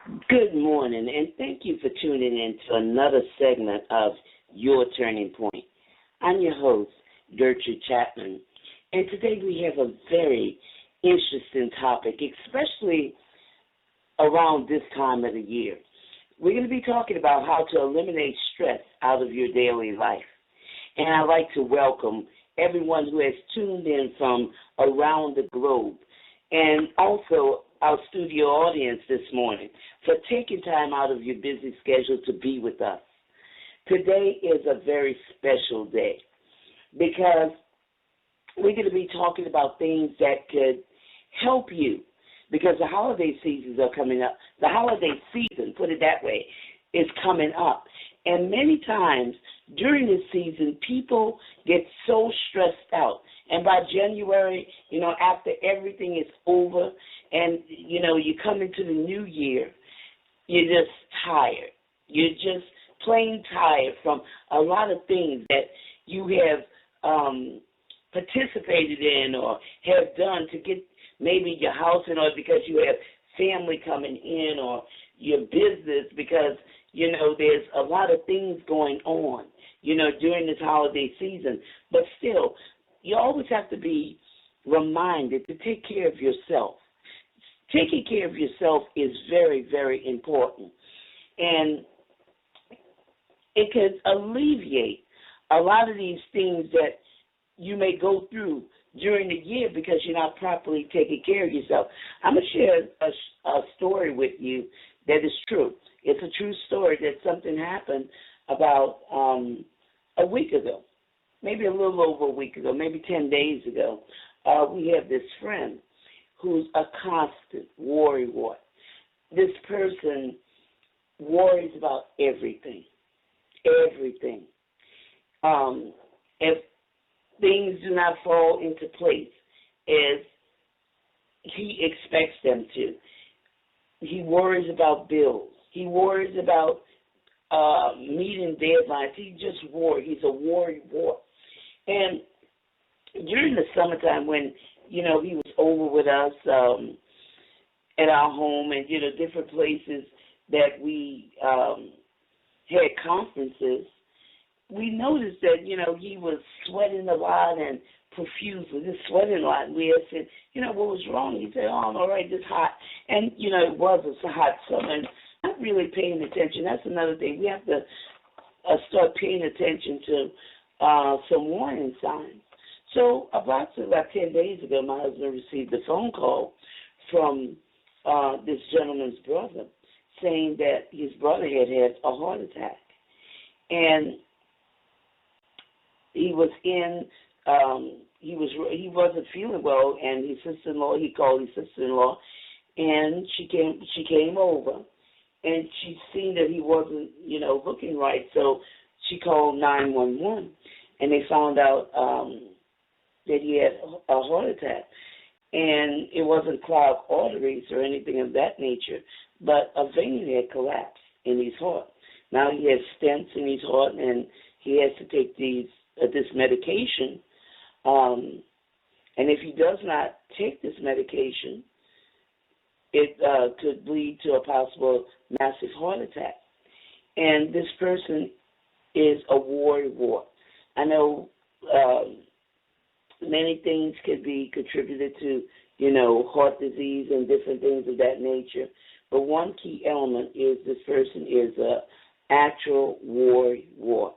Good morning, and thank you for tuning in to another segment of Your Turning Point. I'm your host, Gertrude Chapman, and today we have a very interesting topic, especially around this time of the year. We're going to be talking about how to eliminate stress out of your daily life. And I'd like to welcome everyone who has tuned in from around the globe, and also our studio audience this morning for taking time out of your busy schedule to be with us. Today is a very special day because we're going to be talking about things that could help you because the holiday seasons are coming up. The holiday season, put it that way, is coming up. And many times during this season, people get so stressed out. And by January, after everything is over and, you come into the new year, you're just tired. You're just plain tired from a lot of things that you have participated in or have done to get maybe your house in order because you have family coming in or your business because, there's a lot of things going on, during this holiday season. But still, you always have to be reminded to take care of yourself. Taking care of yourself is very, very important. And it can alleviate a lot of these things that you may go through during the year because you're not properly taking care of yourself. I'm going to share a story with you that is true. It's a true story that something happened about a week ago, maybe a little over a week ago, maybe 10 days ago. We have this friend who's a constant worrywart. This person worries about everything. If things do not fall into place as he expects them to, he worries about bills. He worries about meeting deadlines. He just worries. He's a worrywart. And during the summertime when, he was over with us at our home and, different places that we had conferences, we noticed that, he was sweating a lot and profusely, just sweating a lot. And we had said, what was wrong? He said, I'm all right, it's hot. And, it was a hot summer and not really paying attention. That's another thing. We have to start paying attention to some warning signs. So about 10 days ago, my husband received a phone call from this gentleman's brother saying that his brother had a heart attack. And he was he wasn't feeling well, and his sister-in-law, he called his sister-in-law, and she came over, and she seen that he wasn't, looking right, so she called 911, and they found out that he had a heart attack. And it wasn't clogged arteries or anything of that nature, but a vein had collapsed in his heart. Now he has stents in his heart, and he has to take this medication. And if he does not take this medication, it could lead to a possible massive heart attack. And this person is a worrywart. I know many things could be contributed to, heart disease and different things of that nature. But one key element is this person is a actual worrywart,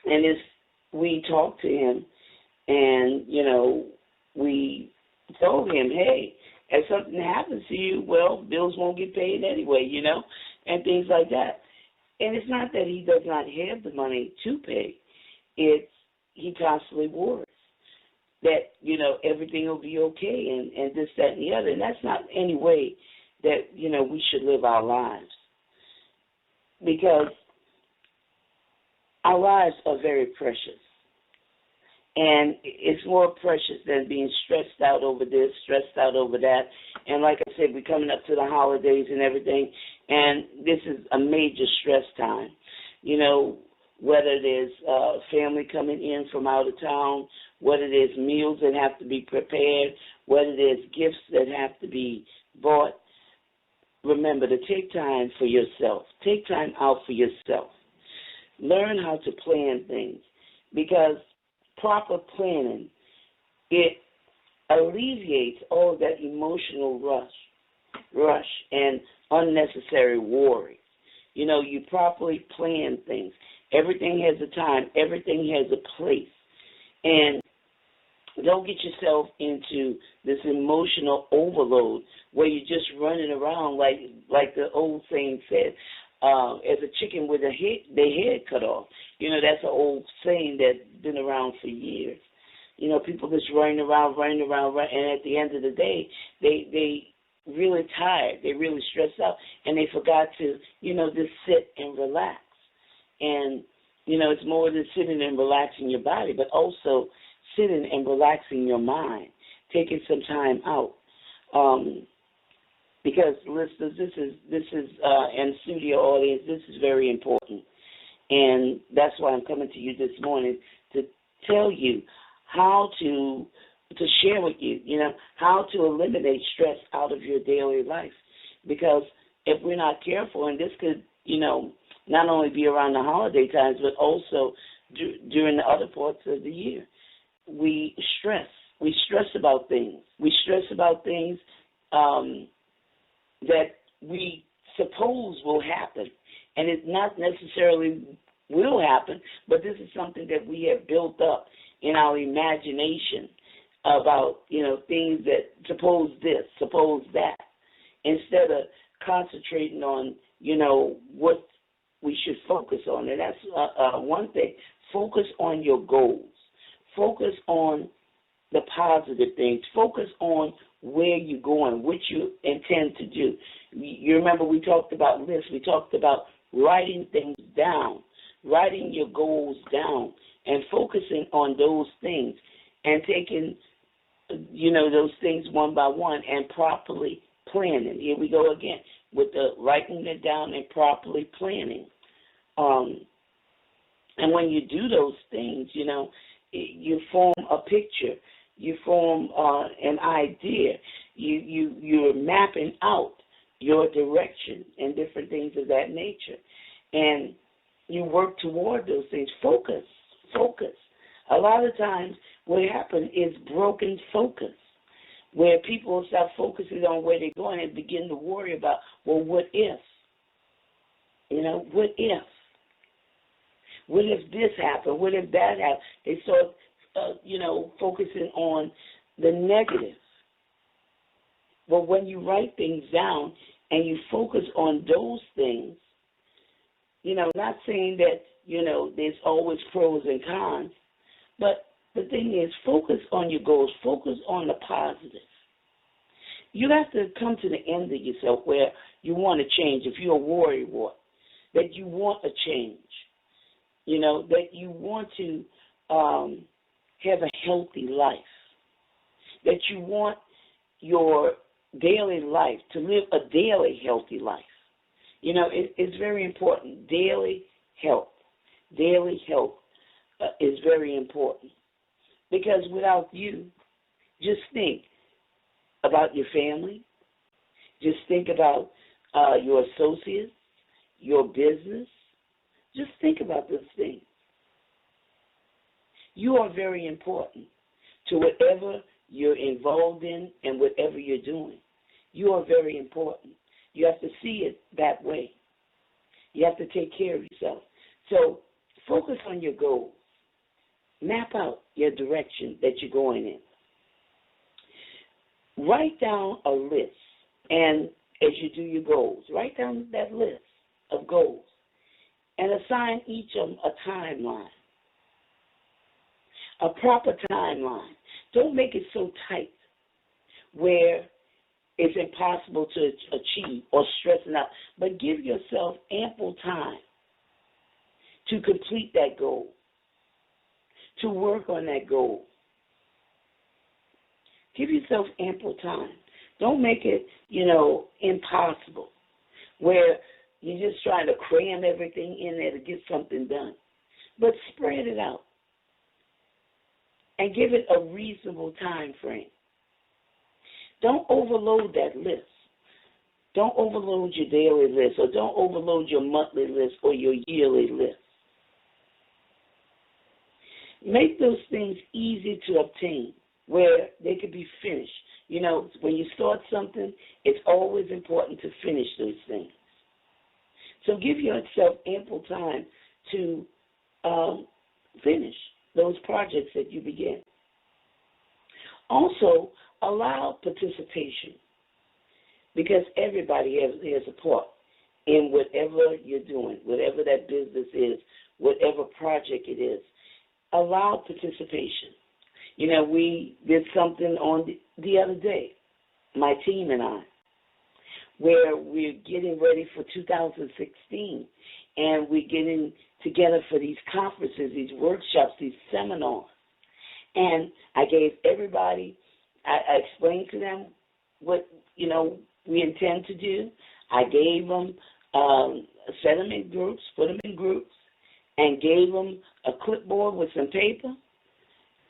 and if we talked to him and, we told him, hey, if something happens to you, well, bills won't get paid anyway, and things like that. And it's not that he does not have the money to pay. It's he constantly worries that, everything will be okay and this, that, and the other. And that's not any way that, we should live our lives. Because our lives are very precious. And it's more precious than being stressed out over this, stressed out over that. And like I said, we're coming up to the holidays and everything, and this is a major stress time. Whether there's family coming in from out of town, whether there's meals that have to be prepared, whether there's gifts that have to be bought. Remember to take time for yourself. Take time out for yourself. Learn how to plan things, because proper planning, it alleviates all that emotional rush and unnecessary worry. You know, you properly plan things. Everything has a time. Everything has a place. And don't get yourself into this emotional overload where you're just running around like the old saying said, as a chicken with their head cut off. You know, that's an old saying that's been around for years. You know, people just running around, and at the end of the day, they really tired. They really stressed out, and they forgot to, just sit and relax. And, it's more than sitting and relaxing your body, but also sitting and relaxing your mind, taking some time out. Because, listeners, this is and studio audience, this is very important. And that's why I'm coming to you this morning to tell you how to share with you, how to eliminate stress out of your daily life. Because if we're not careful, and this could, not only be around the holiday times, but also during the other parts of the year, we stress. We stress about things. We stress about things that we suppose will happen. And it not necessarily will happen, but this is something that we have built up in our imagination about, things that suppose this, suppose that, instead of concentrating on, what we should focus on. And that's one thing. Focus on your goals. Focus on the positive things. Focus on where you're going, what you intend to do. You remember we talked about lists. We talked about writing things down, writing your goals down, and focusing on those things and taking, those things one by one and properly planning. Here we go again with the writing it down and properly planning. And when you do those things, you form a picture, you form an idea, you're mapping out your direction and different things of that nature. And you work toward those things. Focus. A lot of times what happens is broken focus, where people start focusing on where they're going and begin to worry about, well, what if? What if? What if this happened? What if that happened? They start, focusing on the negative. But when you write things down and you focus on those things, not saying that, there's always pros and cons, but the thing is, focus on your goals. Focus on the positive. You have to come to the end of yourself where you want to change. If you're a worrywart, that you want a change, that you want to have a healthy life, that you want your daily life to live a daily healthy life. It's very important. Daily health is very important, because without you, just think about your family, just think about your associates, your business. Just think about those things. You are very important to whatever you're involved in and whatever you're doing. You are very important. You have to see it that way. You have to take care of yourself. So focus on your goals. Map out your direction that you're going in. Write down a list, and as you do your goals, write down that list of goals and assign each of them a timeline, a proper timeline. Don't make it so tight where it's impossible to achieve or stressing out, but give yourself ample time to complete that goal, to work on that goal. Give yourself ample time. Don't make it, impossible, where you're just trying to cram everything in there to get something done. But spread it out. and give it a reasonable time frame. Don't overload that list. Don't overload your daily list, or don't overload your monthly list or your yearly list. Make those things easy to obtain where they could be finished. You know, when you start something, it's always important to finish those things. So give yourself ample time to finish those projects that you begin. Also, allow participation, because everybody has a part in whatever you're doing, whatever that business is, whatever project it is. Allow participation. You know, we did something on the other day, my team and I, where we're getting ready for 2016, and we're getting together for these conferences, these workshops, these seminars. And I gave everybody, I explained to them what, you know, we intend to do. I gave them, set them in groups, put them in groups, and gave them a clipboard with some paper,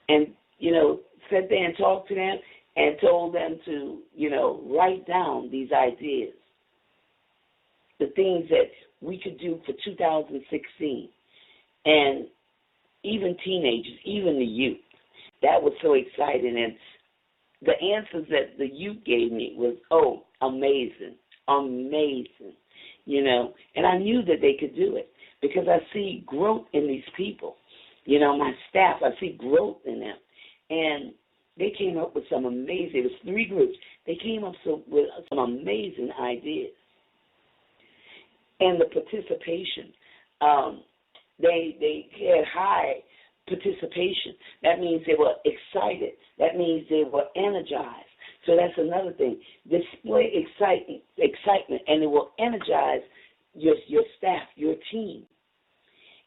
and, you know, sat there and talked to them and told them to, you know, write down these ideas, the things that we could do for 2016. And even teenagers, even the youth, that was so exciting. And the answers that the youth gave me was, oh, amazing, amazing, you know. And I knew that they could do it because I see growth in these people. You know, my staff, I see growth in them. And they came up with some amazing, it was 3 groups. They came up with some amazing ideas. And the participation, they had high participation. That means they were excited. That means they were energized. So that's another thing. Display excitement, and it will energize your staff, your team.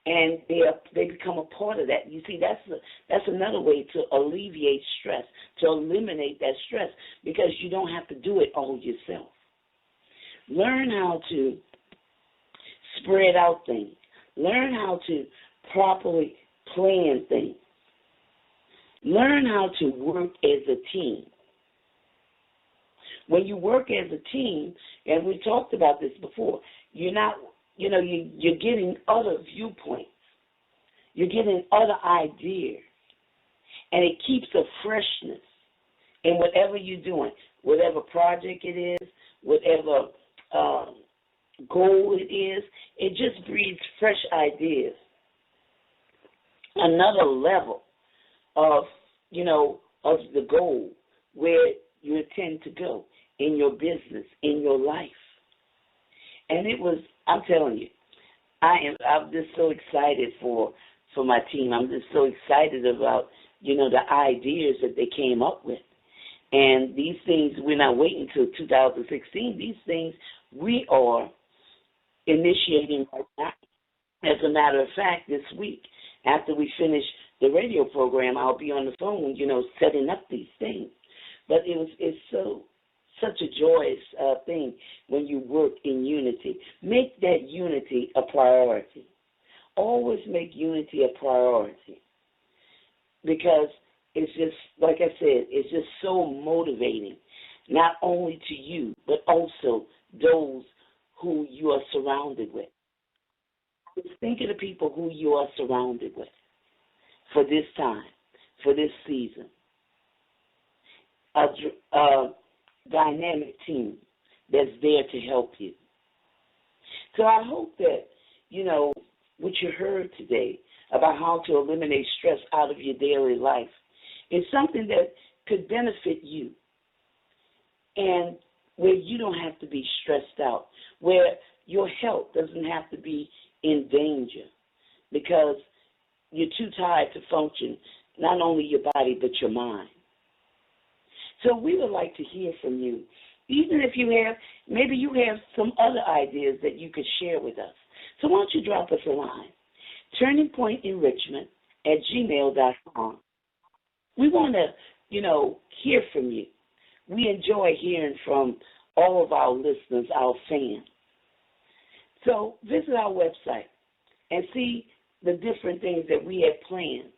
And they become a part of that. You see, that's another way to alleviate stress, to eliminate that stress, because you don't have to do it all yourself. Learn how to spread out things. Learn how to properly plan things. Learn how to work as a team. When you work as a team, and we talked about this before, you're not, you know, you're getting other viewpoints. You're getting other ideas. And it keeps a freshness in whatever you're doing, whatever project it is, whatever goal it is. It just breeds fresh ideas. Another level of, you know, of the goal where you intend to go in your business, in your life. And it was, I'm telling you, I'm just so excited for my team. I'm just so excited about, you know, the ideas that they came up with. And these things, we're not waiting until 2016. These things we are initiating right now. As a matter of fact, this week, after we finish the radio program, I'll be on the phone, you know, setting up these things. But it's such a joyous thing when you work in unity. Make that unity a priority. Always make unity a priority, because it's just, like I said, it's just so motivating, not only to you, but also those who you are surrounded with. Just think of the people who you are surrounded with for this time, for this season. A dynamic team that's there to help you. So I hope that, you know, what you heard today about how to eliminate stress out of your daily life is something that could benefit you, and where you don't have to be stressed out, where your health doesn't have to be in danger because you're too tired to function, not only your body but your mind. So we would like to hear from you. Even if you have, maybe you have some other ideas that you could share with us. So why don't you drop us a line? turningpointenrichment@gmail.com. We want to, you know, hear from you. We enjoy hearing from all of our listeners, our fans. So visit our website and see the different things that we have planned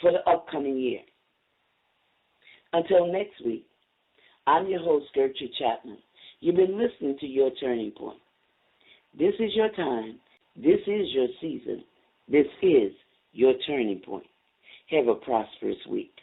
for the upcoming year. Until next week, I'm your host, Gertrude Chapman. You've been listening to Your Turning Point. This is your time. This is your season. This is your turning point. Have a prosperous week.